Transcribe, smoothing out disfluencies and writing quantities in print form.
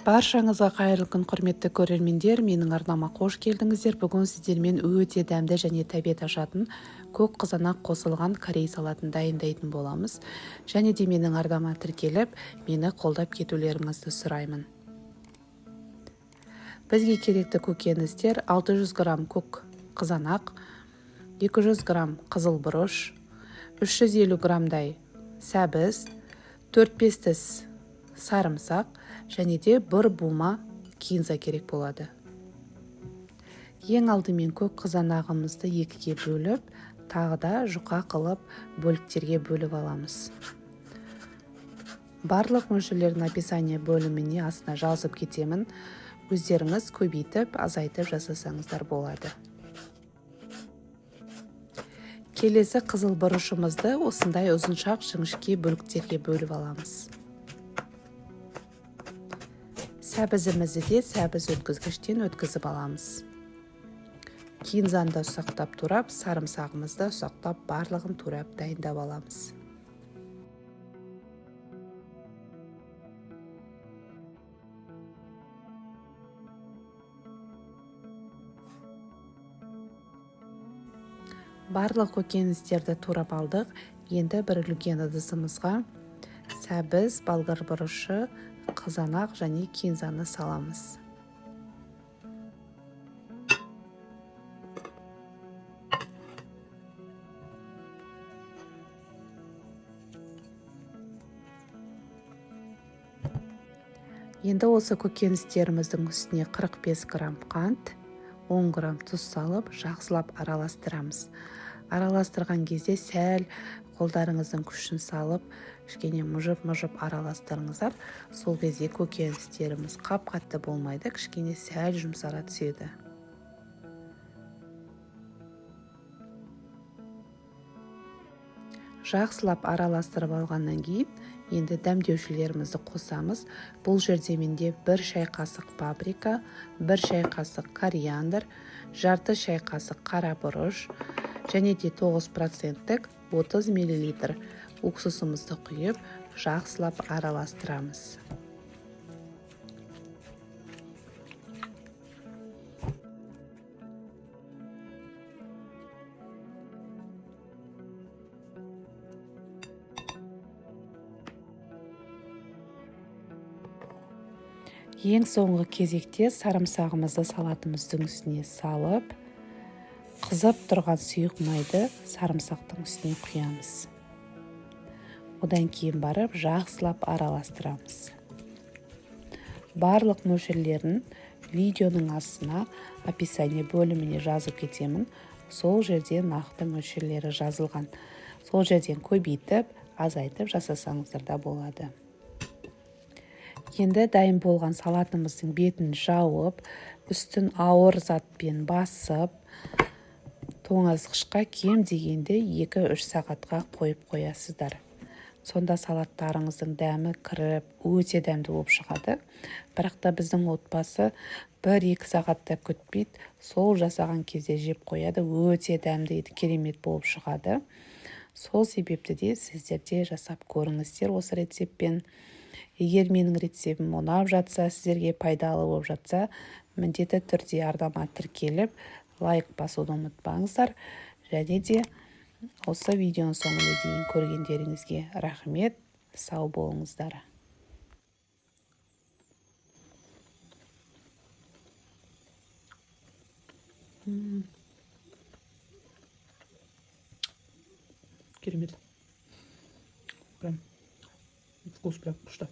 Баршаңызға қайырлы күн, құрметті көрермендер. Менің арнама қош келдіңіздер. Бүгін сіздермен өте дәмді және тәбет ашатын көк қызанақ қосылған корей салатын дайындайтын боламыз. Және де менің арнама тіркеліп, мені қолдап кетулеріңізді сұраймын. Бізге керекті көкөністер 600 грамм көк қызанақ, 200 грамм қызыл бұрыш, 350 граммдай сәбіз, 4-5 тіс сарымсақ және де бір бума кинза керек болады. Ең алдымен көк қызанағымызды екіге бөліп, тағы да жұқа қылып бөліктерге бөліп аламыз. Барлық мөлшерлердің описание бөліміне астына жазып кетемін. Өздеріңіз көбейтіп, азайтып жасасаңыздар болады. Келесі қызыл бұрышымызды осындай ұзыншақ жіңішке бөліктерге бөліп аламыз. Сәбізімізді де сәбіз өткізгіштен өткізіп аламыз. Кинзаны ұсақтап турап, сарымсағымызды ұсақтап, барлығын турап дайындап аламыз. Барлық көкөністерді турап алдық. Енді бір үлкен ыдысымызға сәбіз, болгар бұрышы, қызанақ және кинзаны саламыз. Енді осы көкөністеріміздің үстіне 45 грамм қант, 10 грамм тұз салып, жақсылап араластырамыз. Араластырған кезде сәл қолдарыңыздың күшін салып, кішкене мұжып араластырыңыздар. Сол кезде көкөністеріміз қап-қатты болмайды, кішкене сәл жұмсара түседі. Жақсылап араластырып алғаннан кейін, енді дәмдеушілерімізді қосамыз. Бұл жерде менде 1 шай қасық паприка, 1 шай қасық кориандр, жарты шай қасық қара бұрыш, және де 9%-тік 30 мл уксусымызды құйып, жақсылап араластырамыз. Ең соңғы кезекте сарымсағымызды салатымыздың үстіне салып, қызып тұрған сұйық майды сарымсақтың үстіне құямыз. Одан кейін барып жақсылап араластырамыз. Барлық мөлшерлерін видеоның астына описание бөліміне жазып кетемін. Сол жерде нақты мөлшерлері жазылған. Сол жерден көбейтіп, азайтып жасасаңыздар да болады. Енді дайын болған салатымыздың бетін жауып, үстін ауыр затпен басып, тоңазғышқа кем дегенде 2-3 сағатқа қойып қоясыздар. Сонда салаттарыңыздың дәмі кіріп, өте дәмді болып шығады. Бірақ та біздің отбасы 1-2 сағатта күтпейді, сол жасаған кезде жеп қояды, өте дәмді, керемет болып шығады. Сол себепті де сіздерде жасап көріңіздер осы рецептпен. Егер менің рецептім ұнап жатса, сіздерге пайдалы болып жатса, міндетті түрде арнама тіркеліп, лайк басуды ұмытпаңыздар. Және де осы видеоның соңына дейін көргендеріңізге рахмет, сау болыңыздар. Керемет. Прям вкус прям что?